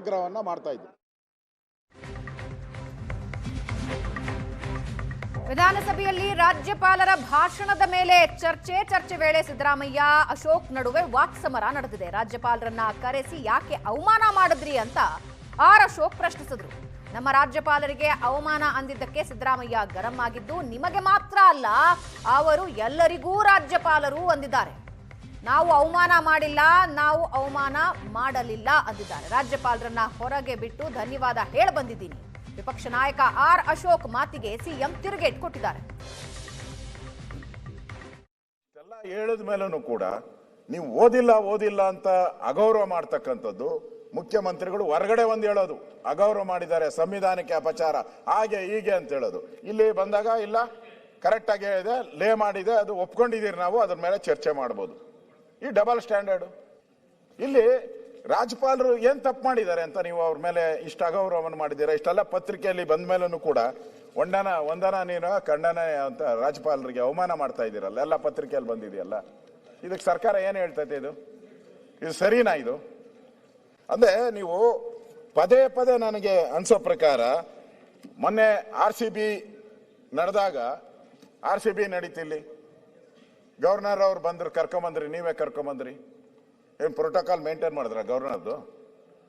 ಆಗ್ರಹವನ್ನು ಮಾಡ್ತಾ ಇದ್ದೀವಿ. ವಿಧಾನಸಭೆಯಲ್ಲಿ ರಾಜ್ಯಪಾಲರ ಭಾಷಣದ ಮೇಲೆ ಚರ್ಚೆ ವೇಳೆ ಸಿದ್ದರಾಮಯ್ಯ ಅಶೋಕ್ ನಡುವೆ ವಾಕ್ಸಮರ ನಡೆದಿದೆ. ರಾಜ್ಯಪಾಲರನ್ನ ಕರೆಸಿ ಯಾಕೆ ಅವಮಾನ ಮಾಡಿದ್ರಿ ಅಂತ ಅಶೋಕ್ ಪ್ರಶ್ನಿಸಿದ್ರು. ನಮ್ಮ ರಾಜ್ಯಪಾಲರಿಗೆ ಅವಮಾನ ಅಂದಿದ್ದಕ್ಕೆ ಸಿದ್ದರಾಮಯ್ಯ ಗರಂ ಆಗಿದ್ದು ನಿಮಗೆ ಮಾತ್ರ ಅಲ್ಲ, ಅವರು ಎಲ್ಲರಿಗೂ ರಾಜ್ಯಪಾಲರು ಅಂದಿದ್ದಾರೆ. ನಾವು ಅವಮಾನ ಮಾಡಿಲ್ಲ, ನಾವು ಅವಮಾನ ಮಾಡಲಿಲ್ಲ ಅಂದಿದ್ದಾರೆ. ರಾಜ್ಯಪಾಲರನ್ನ ಹೊರಗೆ ಬಿಟ್ಟು ಧನ್ಯವಾದ ಹೇಳ ಬಂದಿದ್ದೀನಿ. ವಿಪಕ್ಷ ನಾಯಕ ಅಶೋಕ್ ಮಾತಿಗೆ ಸಿಎಂ ತಿರುಗೇಟ್ ಕೊಟ್ಟಿದ್ದಾರೆ. ಎಲ್ಲ ಹೇಳಿದ ಮೇಲೂ ಕೂಡ ನೀವು ಓದಿಲ್ಲ ಅಂತ ಅಗೌರವ ಮಾಡ್ತಕ್ಕಂಥದ್ದು, ಮುಖ್ಯಮಂತ್ರಿಗಳು ಹೊರಗಡೆ ಒಂದು ಹೇಳೋದು ಅಗೌರವ ಮಾಡಿದ್ದಾರೆ, ಸಂವಿಧಾನಕ್ಕೆ ಅಪಚಾರ, ಹಾಗೆ ಹೀಗೆ ಅಂತ ಹೇಳೋದು. ಇಲ್ಲಿ ಬಂದಾಗ ಇಲ್ಲ ಕರೆಕ್ಟ್ ಆಗಿ ಹೇಳಿದೆ, ಲೇ ಮಾಡಿದೆ, ಅದು ಒಪ್ಕೊಂಡಿದ್ದೀರಿ, ನಾವು ಅದ್ರ ಮೇಲೆ ಚರ್ಚೆ ಮಾಡ್ಬೋದು. ಈ ಡಬಲ್ ಸ್ಟ್ಯಾಂಡರ್ಡ್. ಇಲ್ಲಿ ರಾಜ್ಯಪಾಲರು ಏನ್ ತಪ್ಪು ಮಾಡಿದ್ದಾರೆ ಅಂತ ನೀವು ಅವ್ರ ಮೇಲೆ ಇಷ್ಟು ಅಗೌರವವನ್ನು ಮಾಡಿದ್ದೀರಾ? ಇಷ್ಟೆಲ್ಲ ಪತ್ರಿಕೆಯಲ್ಲಿ ಬಂದ ಮೇಲೂ ಕೂಡ ವಂದನ ನೀನು ಖಂಡನ ಅಂತ ರಾಜ್ಯಪಾಲರಿಗೆ ಅವಮಾನ ಮಾಡ್ತಾ ಇದ್ದೀರಲ್ಲ, ಎಲ್ಲ ಪತ್ರಿಕೆಯಲ್ಲಿ ಬಂದಿದೆಯಲ್ಲ. ಇದಕ್ಕೆ ಸರ್ಕಾರ ಏನು ಹೇಳ್ತೈತೆ? ಇದು ಸರಿನಾ? ಇದು ಅಂದ್ರೆ ನೀವು ಪದೇ ನನಗೆ ಅನ್ಸೋ ಪ್ರಕಾರ ಮೊನ್ನೆ RCB ನಡೆದಾಗ, RCB ನಡೀತಿಲ್ಲಿ ಗವರ್ನರ್ ಅವ್ರು ಬಂದ್ರು, ಕರ್ಕೊಂಬಂದ್ರಿ, ನೀವೇ ಕರ್ಕೊಂಬಂದ್ರಿ. ಏನು ಪ್ರೋಟೋಕಾಲ್ ಮೇಂಟೈನ್ ಮಾಡಿದ್ರ ಗವರ್ನರ್ದು?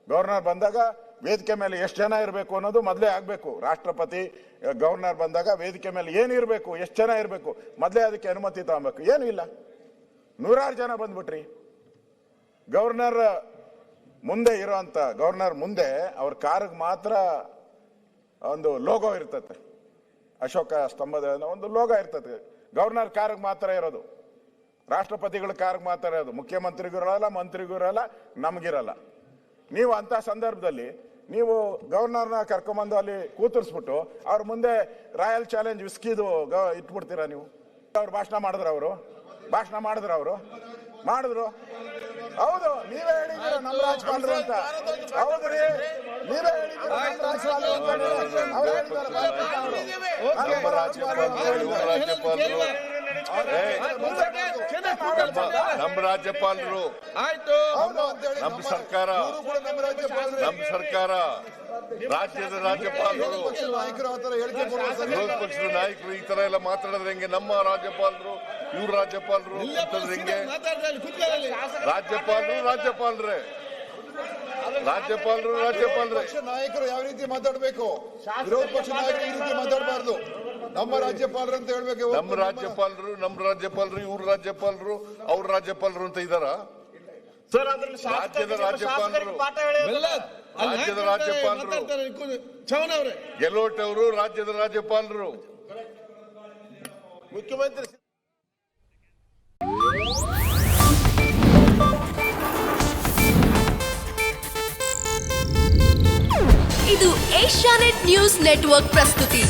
ಗವರ್ನರ್ ಬಂದಾಗ ವೇದಿಕೆ ಮೇಲೆ ಎಷ್ಟು ಜನ ಇರಬೇಕು ಅನ್ನೋದು ಮೊದಲೇ ಆಗಬೇಕು. ರಾಷ್ಟ್ರಪತಿ ಗವರ್ನರ್ ಬಂದಾಗ ವೇದಿಕೆ ಮೇಲೆ ಏನಿರಬೇಕು, ಎಷ್ಟು ಜನ ಇರಬೇಕು, ಮೊದಲೇ ಅದಕ್ಕೆ ಅನುಮತಿ ತಗೊಬೇಕು. ಏನೂ ಇಲ್ಲ, 100 ಜನ ಬಂದ್ಬಿಟ್ರಿ. ಗವರ್ನರ್ ಮುಂದೆ ಇರೋಂಥ ಗವರ್ನರ್ ಮುಂದೆ ಅವ್ರ ಕಾರ್ಗೆ ಮಾತ್ರ ಒಂದು ಲೋಗೋ ಇರ್ತದೆ, ಅಶೋಕ ಸ್ತಂಭದ ಒಂದು ಲೋಗೋ ಇರ್ತದೆ. ಗವರ್ನರ್ ಕಾರ್ಗೆ ಮಾತ್ರ ಇರೋದು, ರಾಷ್ಟ್ರಪತಿಗಳ ಕಾರ್ಗೆ ಮಾತ್ರ ಇರೋದು. ಮುಖ್ಯಮಂತ್ರಿಗಿರಲ್ಲ, ಮಂತ್ರಿಗಿರಲ್ಲ, ನಮಗಿರಲ್ಲ. ನೀವು ಅಂತ ಸಂದರ್ಭದಲ್ಲಿ ನೀವು ಗವರ್ನರ್ನ ಕರ್ಕೊಂಬಂದು ಅಲ್ಲಿ ಕೂತರಿಸ್ಬಿಟ್ಟು ಅವ್ರ ಮುಂದೆ ರಾಯಲ್ ಚಾಲೆಂಜ್ ವಿಸ್ಕಿದು ಇಟ್ಬಿಡ್ತೀರಾ ನೀವು? ಅವ್ರು ಭಾಷಣ ಮಾಡಿದ್ರು ಮಾಡಿದ್ರು. ಹೌದು, ನೀವೇ ಹೇಳಿದ್ದೀರ ನಮ್ಮ ರಾಜ್ಯಪಾಲರು ಅಂತ. ಹೌದ್ರಿ, ನೀವೇ ಹೇಳಿದ್ದೀರ ನಮ್ಮ ರಾಜ್ಯಪಾಲರು, ನಮ್ಮ ಸರ್ಕಾರ, ರಾಜ್ಯದ ರಾಜ್ಯಪಾಲರು, ವಿರೋಧ ಪಕ್ಷದ ನಾಯಕರು ಈ ತರ ಎಲ್ಲ ಮಾತಾಡಿದ್ರೆ ಹೆಂಗೆ? ನಮ್ಮ ರಾಜ್ಯಪಾಲರು, ಇವ್ರ ರಾಜ್ಯಪಾಲರು ಅಂತಂದ್ರೆ ಹೆಂಗೆ? ರಾಜ್ಯಪಾಲರೇ ನಾಯಕರು ಯಾವ ರೀತಿ ಮಾತಾಡಬೇಕು, ವಿರೋಧ ಪಕ್ಷ ನಾಯಕರು ಈ ರೀತಿ ಮಾತಾಡಬಾರ್ದು. ನಮ್ಮ ರಾಜ್ಯಪಾಲರು ಅಂತ ಹೇಳ್ಬೇಕು. ನಮ್ಮ ರಾಜ್ಯಪಾಲರು, ಇವ್ರ ರಾಜ್ಯಪಾಲರು, ಅವ್ರ ರಾಜ್ಯಪಾಲರು ಅಂತ ಇದಾರ? ರಾಜ್ಯದ ರಾಜ್ಯಪಾಲರು ಗೆಲೋಟ್ ಅವರು ರಾಜ್ಯದ ರಾಜ್ಯಪಾಲರು. ಮುಖ್ಯಮಂತ್ರಿ ಇದು ಏಷ್ಯಾನೆಟ್ ನ್ಯೂಸ್ ನೆಟ್ವರ್ಕ್ ಪ್ರಸ್ತುತಿ.